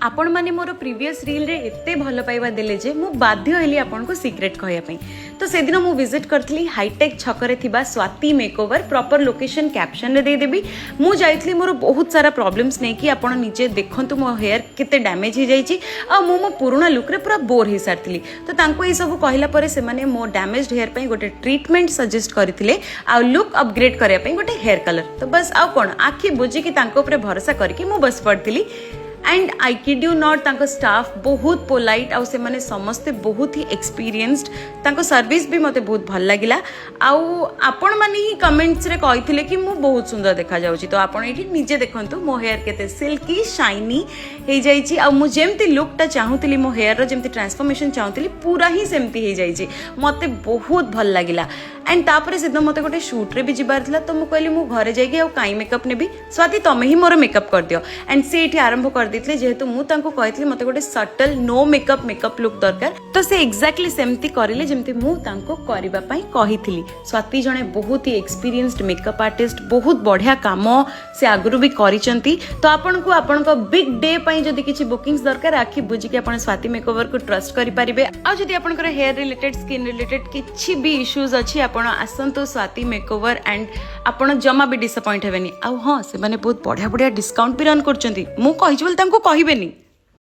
आपण माने मोर previous reel रे एते भल पाइबा देले जे मु बाध्य हेली आपन को सीक्रेट कहया पई। तो से दिन मु विजिट करथली हाईटेक छकरे थिबा Swati makeover proper location caption रे दे देबी। मु जाइथली मोर बहुत सारा प्रॉब्लम्स नै कि आपण नीचे देखंतु मो हेयर केते डैमेज हे जाईची आ मु मो पुराना लुक रे पूरा बोर हे सारथली। तो तांको ए सब कहला परे से माने मो डैमेज्ड हेयर पई गोटे ट्रीटमेंट सजेस्ट करथिले आ लुक अपग्रेड करया पई गोटे हेयर कलर। तो बस आ कोन आखी बुझी कि तांको ऊपर भरोसा करके मु बस पड़थली। And I kid you not तांको स्टाफ बहुत पोलाइट आउ से माने समस्ते बहुत ही एक्सपीरियंस्ड तांको सर्विस भी मते बहुत भल लागिला। आउ आपण माने ही कमेंट्स रे कहिथिले कि मु बहुत सुंदर देखा जाउची। तो आपण एठी निजे देखंतु मो हेयर केते सिल्की शाइनी हे जाईची आउ मु जेमती लुकटा चाहूतिली मो हेयर रो जेमती ट्रांसफॉर्मेशन चाहूतिली पूरा ही सेमती हे जाईची। मते बहुत भल लागिला। एंड तापरे सिद्धो मते गोटे शूट रे भी जिबार थिला। तो मु कहली मु घरे जाईकी आउ काई मेकअप नेबी स्वाति तमे ही मोर मेकअप कर दियो। एंड से एठी आरंभ कर देथिले जेहेतु मु तांको कहथिली मते गोटे सटल नो मेकअप लुक दरकार। तो से एक्जेक्टली सेमती करिले जेमती मु तांको करिबा पई कहिथिली। स्वाति जणे बहुत ही एक्सपीरियंस्ड मेकअप आर्टिस्ट बहुत बढ़िया काम से आगुरु भी करिसंती। तो आपन को बिग डे पई जदी किछि बुकिंग्स दरकार आखि बुझी के आपन स्वाति मेकओवर को ट्रस्ट करि परिबे। आ जदी आपन को हेयर रिलेटेड स्किन रिलेटेड किछि भी इश्यूज अछि आपन आसंतो स्वाति मेकओवर एंड आपन जमा भी डिसअपॉइंट हेबेनी। आ हां से माने बहुत बढ़िया बढ़िया डिस्काउंट भी रन करचंती। मु कहि बोल तांको कहिबेनी।